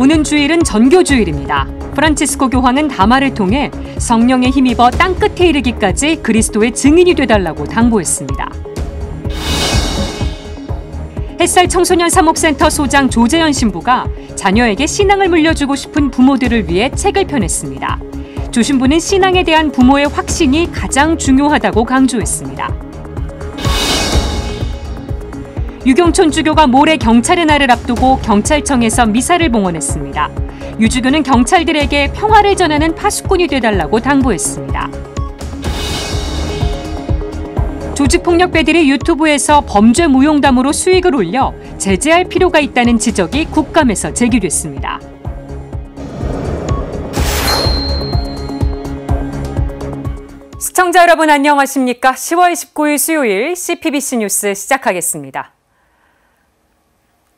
오는 주일은 전교주일입니다. 프란치스코 교황은 담화를 통해 성령에 힘입어 땅끝에 이르기까지 그리스도의 증인이 되달라고 당부했습니다. 햇살 청소년 사목센터 소장 조재현 신부가 자녀에게 신앙을 물려주고 싶은 부모들을 위해 책을 펴냈습니다. 조 신부는 신앙에 대한 부모의 확신이 가장 중요하다고 강조했습니다. 유경촌 주교가 모레 경찰의 날을 앞두고 경찰청에서 미사를 봉헌했습니다. 유 주교는 경찰들에게 평화를 전하는 파수꾼이 되달라고 당부했습니다. 조직폭력배들이 유튜브에서 범죄 무용담으로 수익을 올려 제재할 필요가 있다는 지적이 국감에서 제기됐습니다. 시청자 여러분 안녕하십니까? 10월 19일 수요일 CPBC 뉴스 시작하겠습니다.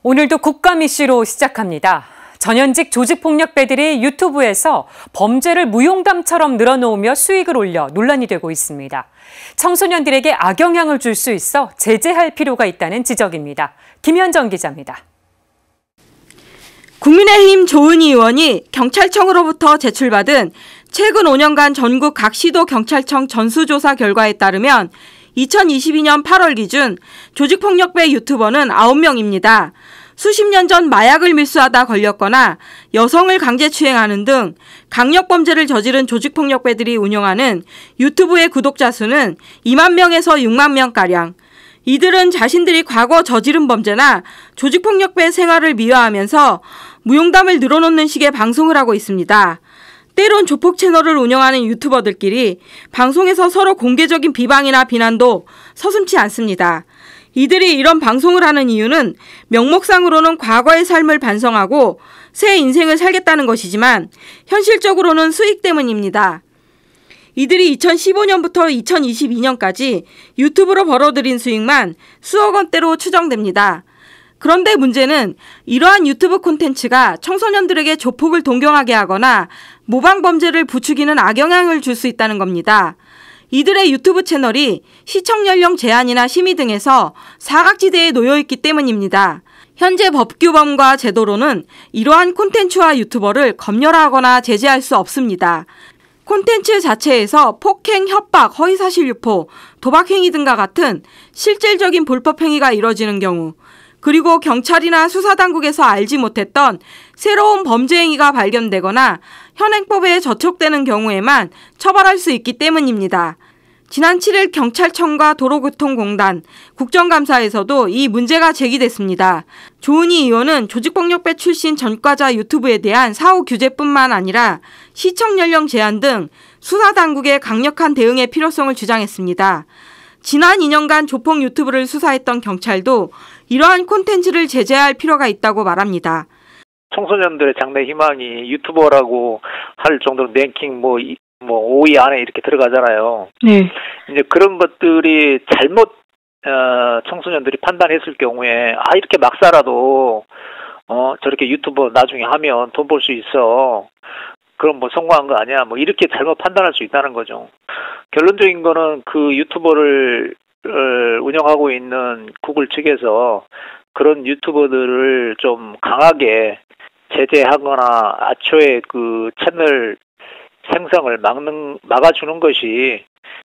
오늘도 국감 이슈로 시작합니다. 전현직 조직폭력배들이 유튜브에서 범죄를 무용담처럼 늘어놓으며 수익을 올려 논란이 되고 있습니다. 청소년들에게 악영향을 줄 수 있어 제재할 필요가 있다는 지적입니다. 김현정 기자입니다. 국민의힘 조은희 의원이 경찰청으로부터 제출받은 최근 5년간 전국 각 시도 경찰청 전수조사 결과에 따르면 2022년 8월 기준 조직폭력배 유튜버는 9명입니다. 수십 년 전 마약을 밀수하다 걸렸거나 여성을 강제추행하는 등 강력범죄를 저지른 조직폭력배들이 운영하는 유튜브의 구독자 수는 2만 명에서 6만 명가량. 이들은 자신들이 과거 저지른 범죄나 조직폭력배 생활을 미화하면서 무용담을 늘어놓는 식의 방송을 하고 있습니다. 때론 조폭 채널을 운영하는 유튜버들끼리 방송에서 서로 공개적인 비방이나 비난도 서슴지 않습니다. 이들이 이런 방송을 하는 이유는 명목상으로는 과거의 삶을 반성하고 새 인생을 살겠다는 것이지만 현실적으로는 수익 때문입니다. 이들이 2015년부터 2022년까지 유튜브로 벌어들인 수익만 수억 원대로 추정됩니다. 그런데 문제는 이러한 유튜브 콘텐츠가 청소년들에게 조폭을 동경하게 하거나 모방 범죄를 부추기는 악영향을 줄 수 있다는 겁니다. 이들의 유튜브 채널이 시청 연령 제한이나 심의 등에서 사각지대에 놓여 있기 때문입니다. 현재 법규범과 제도로는 이러한 콘텐츠와 유튜버를 검열하거나 제재할 수 없습니다. 콘텐츠 자체에서 폭행, 협박, 허위사실 유포, 도박행위 등과 같은 실질적인 불법행위가 이뤄지는 경우, 그리고 경찰이나 수사당국에서 알지 못했던 새로운 범죄 행위가 발견되거나 현행법에 저촉되는 경우에만 처벌할 수 있기 때문입니다. 지난 7일 경찰청과 도로교통공단, 국정감사에서도 이 문제가 제기됐습니다. 조은희 의원은 조직폭력배 출신 전과자 유튜브에 대한 사후 규제뿐만 아니라 시청 연령 제한 등 수사당국의 강력한 대응의 필요성을 주장했습니다. 지난 2년간 조폭 유튜브를 수사했던 경찰도 이러한 콘텐츠를 제재할 필요가 있다고 말합니다. 청소년들의 장래 희망이 유튜버라고 할 정도로 랭킹 5위 안에 이렇게 들어가잖아요. 네. 이제 그런 것들이 잘못 청소년들이 판단했을 경우에 이렇게 막 살아도 저렇게 유튜버 나중에 하면 돈 벌 수 있어. 그럼 성공한 거 아니야? 이렇게 잘못 판단할 수 있다는 거죠. 결론적인 거는 그 유튜버를 운영하고 있는 구글 측에서 그런 유튜버들을 좀 강하게 제재하거나 애초에 그 채널 생성을 막아주는 것이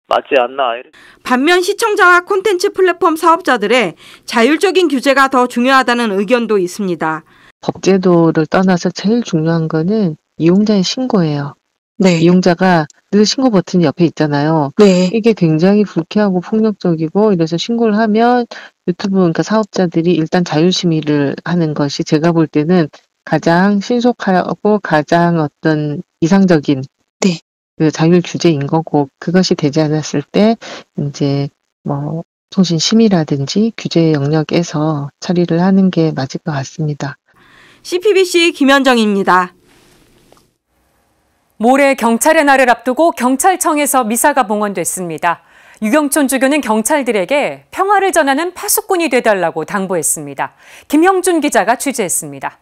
맞지 않나. 반면 시청자와 콘텐츠 플랫폼 사업자들의 자율적인 규제가 더 중요하다는 의견도 있습니다. 법제도를 떠나서 제일 중요한 거는 이용자의 신고예요. 네. 이용자가 늘 신고 버튼이 옆에 있잖아요. 네. 이게 굉장히 불쾌하고 폭력적이고 이래서 신고를 하면 유튜브 그러니까 사업자들이 일단 자율심의를 하는 것이 제가 볼 때는 가장 신속하고 가장 어떤 이상적인 네. 그 자율 규제인 거고 그것이 되지 않았을 때 이제 통신 심의라든지 규제 영역에서 처리를 하는 게 맞을 것 같습니다. CPBC 김현정입니다. 모레 경찰의 날을 앞두고 경찰청에서 미사가 봉헌됐습니다. 유경촌 주교는 경찰들에게 평화를 전하는 파수꾼이 되달라고 당부했습니다. 김형준 기자가 취재했습니다.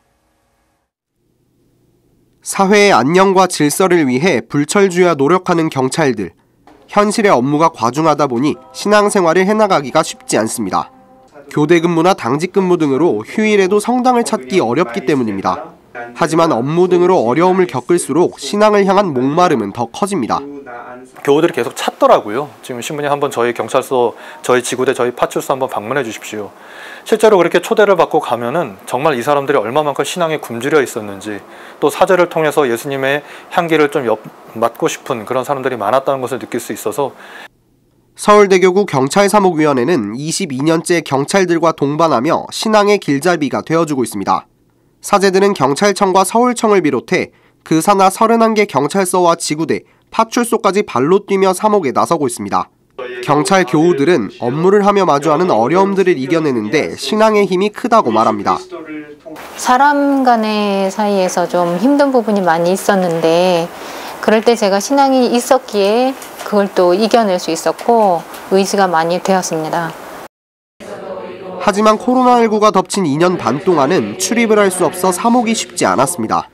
사회의 안녕과 질서를 위해 불철주야 노력하는 경찰들. 현실의 업무가 과중하다 보니 신앙생활을 해나가기가 쉽지 않습니다. 교대 근무나 당직 근무 등으로 휴일에도 성당을 찾기 어렵기 때문입니다. 하지만 업무 등으로 어려움을 겪을수록 신앙을 향한 목마름은 더 커집니다. 교우들이 계속 찾더라고요. 지금 신부님 한번 저희 경찰서, 저희 지구대, 저희 파출소 한번 방문해 주십시오. 실제로 그렇게 초대를 받고 가면은 정말 이 사람들이 얼마만큼 신앙에 굶주려 있었는지, 또 사제를 통해서 예수님의 향기를 좀 맡고 싶은 그런 사람들이 많았다는 것을 느낄 수 있어서. 서울대교구 경찰사목위원회는 22년째 경찰들과 동반하며 신앙의 길잡이가 되어주고 있습니다. 사제들은 경찰청과 서울청을 비롯해 그 산하 31개 경찰서와 지구대, 파출소까지 발로 뛰며 사목에 나서고 있습니다. 경찰 교우들은 업무를 하며 마주하는 어려움들을 이겨내는데 신앙의 힘이 크다고 말합니다. 사람 간의 사이에서 좀 힘든 부분이 많이 있었는데 그럴 때 제가 신앙이 있었기에 그걸 또 이겨낼 수 있었고 의지가 많이 되었습니다. 하지만 코로나19가 덮친 2년 반 동안은 출입을 할 수 없어 사목이 쉽지 않았습니다.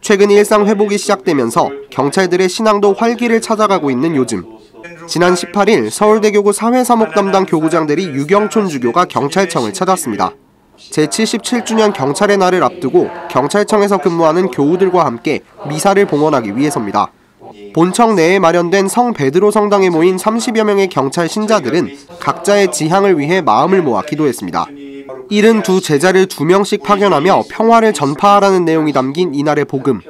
최근 일상 회복이 시작되면서 경찰들의 신앙도 활기를 찾아가고 있는 요즘. 지난 18일 서울대교구 사회사목 담당 교구장들이 유경촌 주교가 경찰청을 찾았습니다. 제77주년 경찰의 날을 앞두고 경찰청에서 근무하는 교우들과 함께 미사를 봉헌하기 위해서입니다. 본청 내에 마련된 성 베드로 성당에 모인 30여 명의 경찰 신자들은 각자의 지향을 위해 마음을 모아 기도했습니다. 이른 두 제자를 2명씩 파견하며 평화를 전파하라는 내용이 담긴 이날의 복음.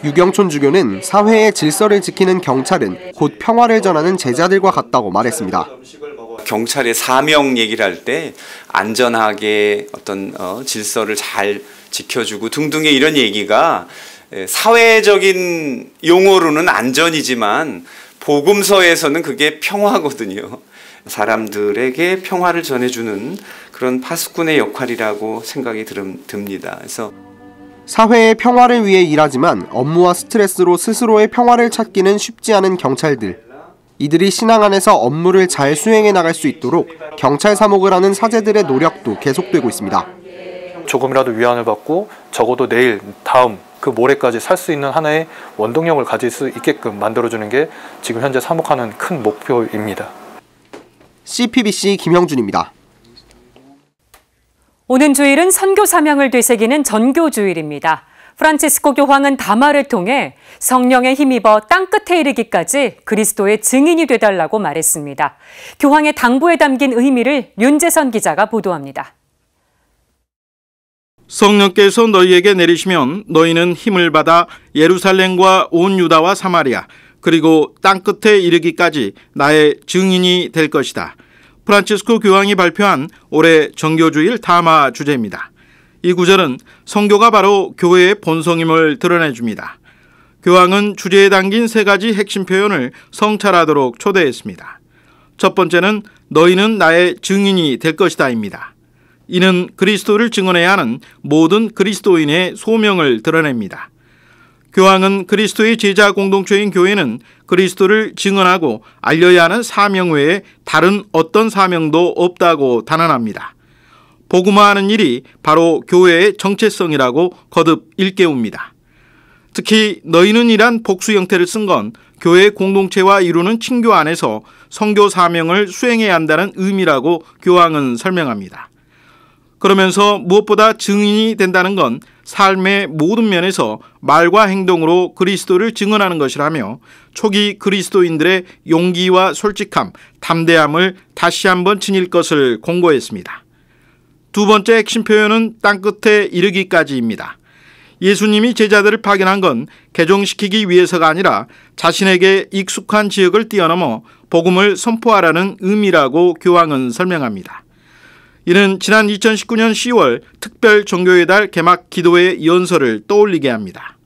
유경촌 주교는 사회의 질서를 지키는 경찰은 곧 평화를 전하는 제자들과 같다고 말했습니다. 경찰의 사명 얘기를 할 때 안전하게 어떤 질서를 잘 지켜주고 등등의 이런 얘기가 사회적인 용어로는 안전이지만 복음서에서는 그게 평화거든요. 사람들에게 평화를 전해주는 그런 파수꾼의 역할이라고 생각이 듭니다. 그래서 사회의 평화를 위해 일하지만 업무와 스트레스로 스스로의 평화를 찾기는 쉽지 않은 경찰들. 이들이 신앙 안에서 업무를 잘 수행해 나갈 수 있도록 경찰 사목을 하는 사제들의 노력도 계속되고 있습니다. 조금이라도 위안을 받고 적어도 내일, 다음, 그 모레까지 살 수 있는 하나의 원동력을 가질 수 있게끔 만들어주는 게 지금 현재 사목하는 큰 목표입니다. CPBC 김형준입니다. 오는 주일은 선교 사명을 되새기는 전교주일입니다. 프란치스코 교황은 담화를 통해 성령에 힘입어 땅끝에 이르기까지 그리스도의 증인이 되달라고 말했습니다. 교황의 당부에 담긴 의미를 윤재선 기자가 보도합니다. 성령께서 너희에게 내리시면 너희는 힘을 받아 예루살렘과 온 유다와 사마리아 그리고 땅끝에 이르기까지 나의 증인이 될 것이다. 프란치스코 교황이 발표한 올해 전교주일 담화 주제입니다. 이 구절은 선교가 바로 교회의 본성임을 드러내줍니다. 교황은 주제에 담긴 3가지 핵심 표현을 성찰하도록 초대했습니다. 첫 번째는 너희는 나의 증인이 될 것이다입니다. 이는 그리스도를 증언해야 하는 모든 그리스도인의 소명을 드러냅니다. 교황은 그리스도의 제자 공동체인 교회는 그리스도를 증언하고 알려야 하는 사명 외에 다른 어떤 사명도 없다고 단언합니다. 복음화하는 일이 바로 교회의 정체성이라고 거듭 일깨웁니다. 특히 너희는 이란 복수 형태를 쓴 건 교회 공동체와 이루는 친교 안에서 선교 사명을 수행해야 한다는 의미라고 교황은 설명합니다. 그러면서 무엇보다 증인이 된다는 건 삶의 모든 면에서 말과 행동으로 그리스도를 증언하는 것이라며 초기 그리스도인들의 용기와 솔직함, 담대함을 다시 한번 지닐 것을 공고했습니다. 두 번째 핵심 표현은 땅끝에 이르기까지입니다. 예수님이 제자들을 파견한 건 개종시키기 위해서가 아니라 자신에게 익숙한 지역을 뛰어넘어 복음을 선포하라는 의미라고 교황은 설명합니다. 이는 지난 2019년 10월 특별 종교의 달 개막 기도회 연설을 떠올리게 합니다.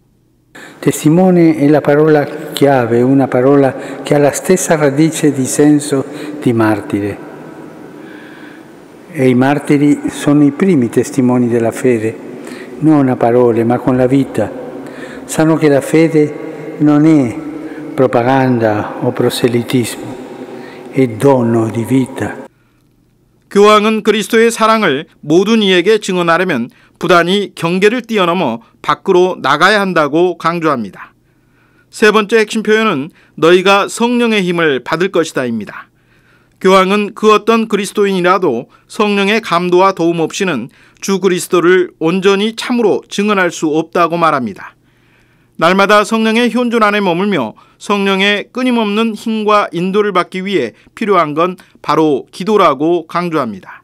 Testimone è la parola chiave, una parola che ha la stessa radice di senso di martire. E i martiri sono i primi testimoni della fede, non a parole ma con la vita. Sanno che la fede non è propaganda o proselitismo, è dono di vita. 교황은 그리스도의 사랑을 모든 이에게 증언하려면 부단히 경계를 뛰어넘어 밖으로 나가야 한다고 강조합니다. 세 번째 핵심 표현은 너희가 성령의 힘을 받을 것이다입니다. 교황은 그 어떤 그리스도인이라도 성령의 감도와 도움 없이는 주 그리스도를 온전히 참으로 증언할 수 없다고 말합니다. 날마다 성령의 현존 안에 머물며 성령의 끊임없는 힘과 인도를 받기 위해 필요한 건 바로 기도라고 강조합니다.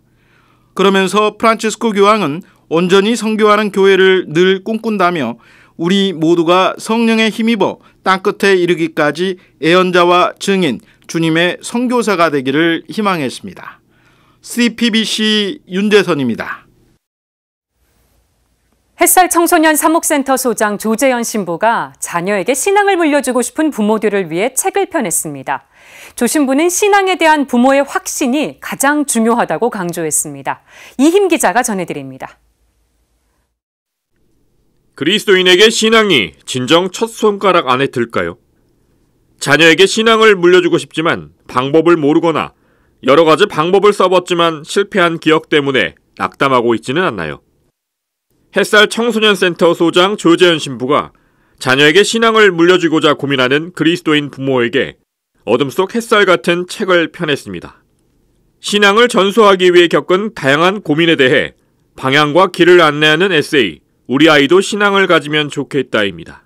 그러면서 프란치스코 교황은 온전히 선교하는 교회를 늘 꿈꾼다며 우리 모두가 성령에 힘입어 땅끝에 이르기까지 애언자와 증인, 주님의 선교사가 되기를 희망했습니다. CPBC 윤재선입니다. 햇살 청소년 사목센터 소장 조재현 신부가 자녀에게 신앙을 물려주고 싶은 부모들을 위해 책을 펴냈습니다. 조 신부는 신앙에 대한 부모의 확신이 가장 중요하다고 강조했습니다. 이힘 기자가 전해드립니다. 그리스도인에게 신앙이 진정 첫 손가락 안에 들까요? 자녀에게 신앙을 물려주고 싶지만 방법을 모르거나 여러 가지 방법을 써봤지만 실패한 기억 때문에 낙담하고 있지는 않나요? 햇살 청소년센터 소장 조재현 신부가 자녀에게 신앙을 물려주고자 고민하는 그리스도인 부모에게 어둠 속 햇살 같은 책을 펴냈습니다. 신앙을 전수하기 위해 겪은 다양한 고민에 대해 방향과 길을 안내하는 에세이 우리 아이도 신앙을 가지면 좋겠다입니다.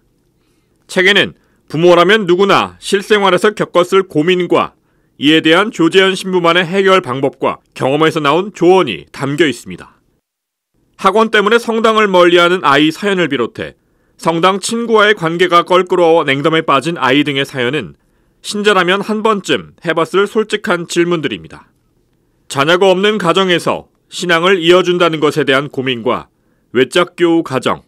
책에는 부모라면 누구나 실생활에서 겪었을 고민과 이에 대한 조재현 신부만의 해결 방법과 경험에서 나온 조언이 담겨 있습니다. 학원 때문에 성당을 멀리하는 아이 사연을 비롯해 성당 친구와의 관계가 껄끄러워 냉담에 빠진 아이 등의 사연은 신자라면 한 번쯤 해봤을 솔직한 질문들입니다. 자녀가 없는 가정에서 신앙을 이어준다는 것에 대한 고민과 외짝교우 가정,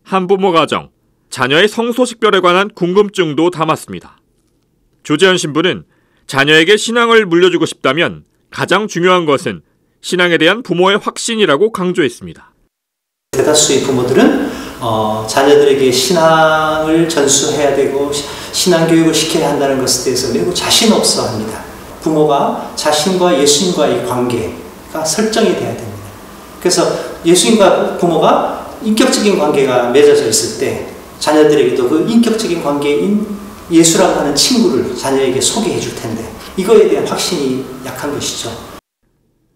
한부모 가정, 자녀의 성소식별에 관한 궁금증도 담았습니다. 조재현 신부는 자녀에게 신앙을 물려주고 싶다면 가장 중요한 것은 신앙에 대한 부모의 확신이라고 강조했습니다. 대다수의 부모들은 자녀들에게 신앙을 전수해야 되고 신앙교육을 시켜야 한다는 것에 대해서 매우 자신 없어 합니다. 부모가 자신과 예수님과의 관계가 설정이 돼야 됩니다. 그래서 예수님과 부모가 인격적인 관계가 맺어져 있을 때 자녀들에게도 그 인격적인 관계인 예수라고 하는 친구를 자녀에게 소개해 줄 텐데 이거에 대한 확신이 약한 것이죠.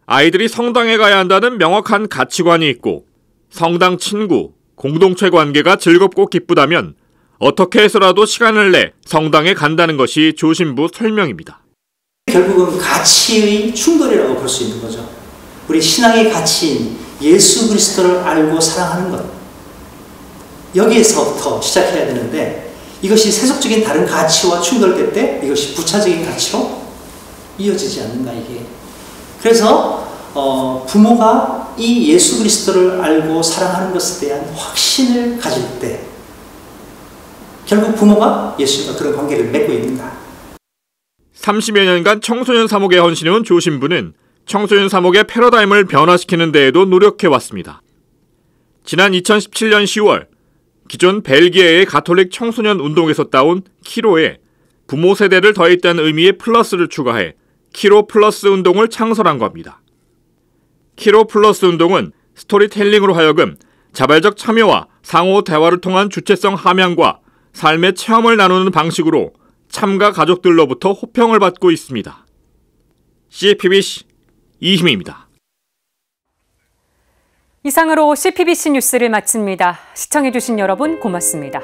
아이들이 성당에 가야 한다는 명확한 가치관이 있고 성당 친구, 공동체 관계가 즐겁고 기쁘다면 어떻게 해서라도 시간을 내 성당에 간다는 것이 조 신부 설명입니다. 결국은 가치의 충돌이라고 볼 수 있는 거죠. 우리 신앙의 가치인 예수 그리스도를 알고 사랑하는 것. 여기에서부터 시작해야 되는데 이것이 세속적인 다른 가치와 충돌될 때 이것이 부차적인 가치로 이어지지 않는가 이게. 그래서 부모가 이 예수 그리스도를 알고 사랑하는 것에 대한 확신을 가질 때 결국 부모가 예수님과 그런 관계를 맺고 있는가. 30여 년간 청소년 사목에 헌신해온 조 신부는 청소년 사목의 패러다임을 변화시키는 데에도 노력해왔습니다. 지난 2017년 10월 기존 벨기에의 가톨릭 청소년 운동에서 따온 키로에 부모 세대를 더했다는 의미의 플러스를 추가해 키로 플러스 운동을 창설한 겁니다. 키로 플러스 운동은 스토리텔링으로 하여금 자발적 참여와 상호 대화를 통한 주체성 함양과 삶의 체험을 나누는 방식으로 참가 가족들로부터 호평을 받고 있습니다. CPBC 이힘입니다. 이상으로 CPBC 뉴스를 마칩니다. 시청해주신 여러분 고맙습니다.